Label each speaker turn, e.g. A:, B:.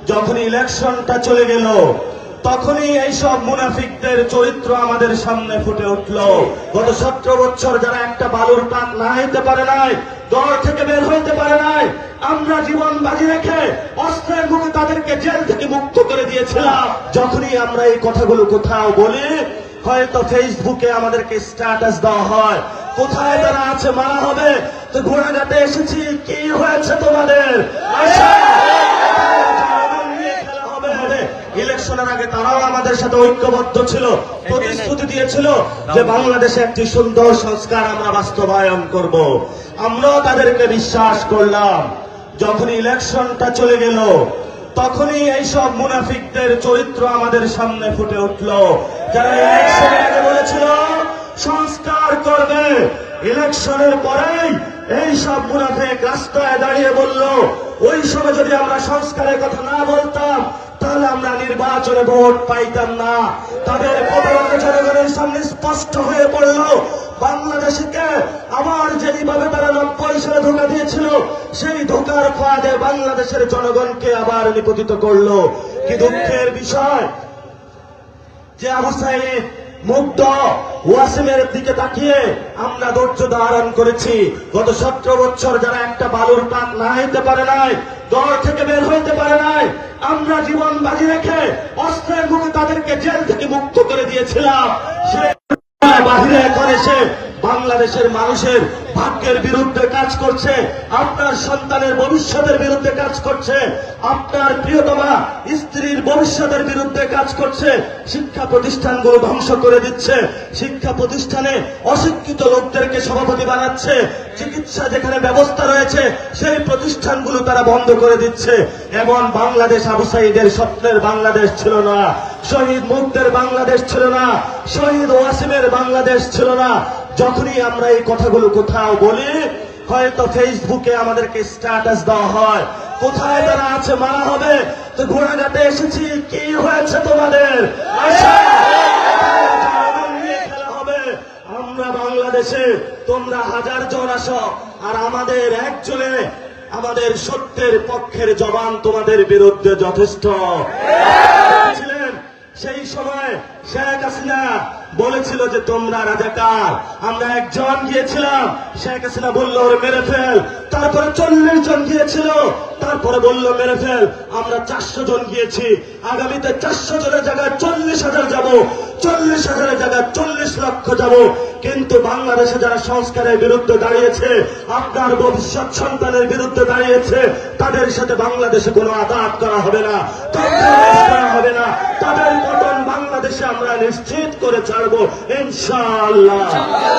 A: যখনই ইলেকশনটা চলে গেল তখনই এইসব মুনাফিকদের চরিত্র আমাদের সামনে ফুটে উঠল। গত 17 বছর যারা একটা বালুর টাক না হইতে পারে নাই, দল থেকে বের হইতে পারে নাই, আমরা জীবন বাজি রেখে অস্ত্রের মুখে তাদেরকে জেল থেকে মুক্ত করে দিয়েছিলাম। যখনই আমরা এই কথাগুলো কোথাও বলি, হয়তো ফেসবুকে আমাদেরকে স্ট্যাটাস দেওয়া হয়, কোথায় তারা আছে মারা হবে। তো ঘোড়াঘাটে এসেছি, কি হয়েছে তোমাদের? ইলেকশনের আগে তারাও আমাদের সাথে ঐক্যবদ্ধ ছিল, প্রতিশ্রুতি দিয়েছিল যে বাংলাদেশে একটি সুন্দর সংস্কার আমরা বাস্তবায়ন করব। আমরাও তাদেরকে বিশ্বাস করলাম। যখন ইলেকশনটা চলে গেল তখনই এইসব মুনাফিকদের চরিত্র আমাদের সামনে ফুটে উঠল। যারা ইলেকশনের আগে বলেছিল সংস্কার করবে, ইলেকশনের পরেই এই সব মুনাফিক রাস্তায় দাঁড়িয়ে বলল ওই সময় যদি আমরা সংস্কারের কথা না বলতাম তাহলে আমরা নির্বাচনে ভোট পাইতাম না। তাদের প্রতারণা জনগণের সামনে স্পষ্ট হয়ে পড়ল। বাংলাদেশকে আবার যেভাবে তারা 90 সালে ধোঁকা দিয়েছিল, সেই ধোঁকার ফাঁদে বাংলাদেশের জনগণকে আবার নিপতিত করলো। কি দুঃখের বিষয় যে আবু সাঈদ, মুগ্ধ, ওয়াসিমের দিকে তাকিয়ে আমরা ধৈর্য ধারণ করেছি। গত 17 বছর যারা একটা বালুর টাক না হইতে পারে নাই, দল থেকে বের হইতে পারে নাই, আমরা জীবন বাজি রেখে অস্ত্রের মুখে তাদেরকে জেল থেকে মুক্ত করে দিয়েছিলাম। সে বাহিরে এখন এসে বাংলাদেশের মানুষের ভাগ্যের বিরুদ্ধে কাজ করছে, আপনার সন্তানের ভবিষ্যতের বিরুদ্ধে কাজ করছে, আপনার প্রিয়তমা স্ত্রীর ভবিষ্যতের বিরুদ্ধে কাজ করছে, শিক্ষা প্রতিষ্ঠানগুলো ধ্বংস করে দিচ্ছে, শিক্ষা প্রতিষ্ঠানে অশিক্ষিত লোকদেরকে সভাপতি বানাচ্ছে, চিকিৎসা যেখানে ব্যবস্থা রয়েছে সেই প্রতিষ্ঠানগুলো তারা বন্ধ করে দিচ্ছে। এমন বাংলাদেশ আবু সাঈদের স্বপ্নের বাংলাদেশ ছিল না, শহীদ মুগ্ধের বাংলাদেশ ছিল না, শহীদ ওয়াসিমের বাংলাদেশ ছিল না। যখনই আমরা এই কথাগুলো কোথাও বলি, হয়তো ফেসবুকে আমাদেরকে স্ট্যাটাস দেওয়া হয়, কোথায় তারা আছে মারা হবে। তো ঘোড়াঘাটে এসেছি, কি হয়েছে তোমাদের? আমরা বাংলাদেশে, তোমরা 1000 জন আসো আর আমাদের একজনে আমাদের সত্যের পক্ষের জবান তোমাদের বিরুদ্ধে যথেষ্ট। সেই সময় শেখ হাসিনা বলেছিল যে তোমরা রাজাকার, আমরা একজন গিয়েছিলাম, শেখ হাসিনা বলল ওরে মেরে ফেল। তারপরে 40 জন গিয়েছিল, তারপরে বলল মেরে ফেল। আমরা 400 জন গিয়েছি, আগামীতে 400 জনের জায়গায় 40,000 যাব, 40,000-এর জায়গায় 40 লক্ষ যাব। কিন্তু বাংলাদেশে যারা সংস্কারের বিরুদ্ধে দাঁড়িয়েছে, আপনার ভবিষ্যৎ সন্তানের বিরুদ্ধে দাঁড়িয়েছে, তাদের সাথে বাংলাদেশে কোনো আদালত করা হবে না, করা হবে না। তাদের পতন বাংলাদেশে আমরা নিশ্চিত করে ছাড়বো ইনশাআল্লাহ।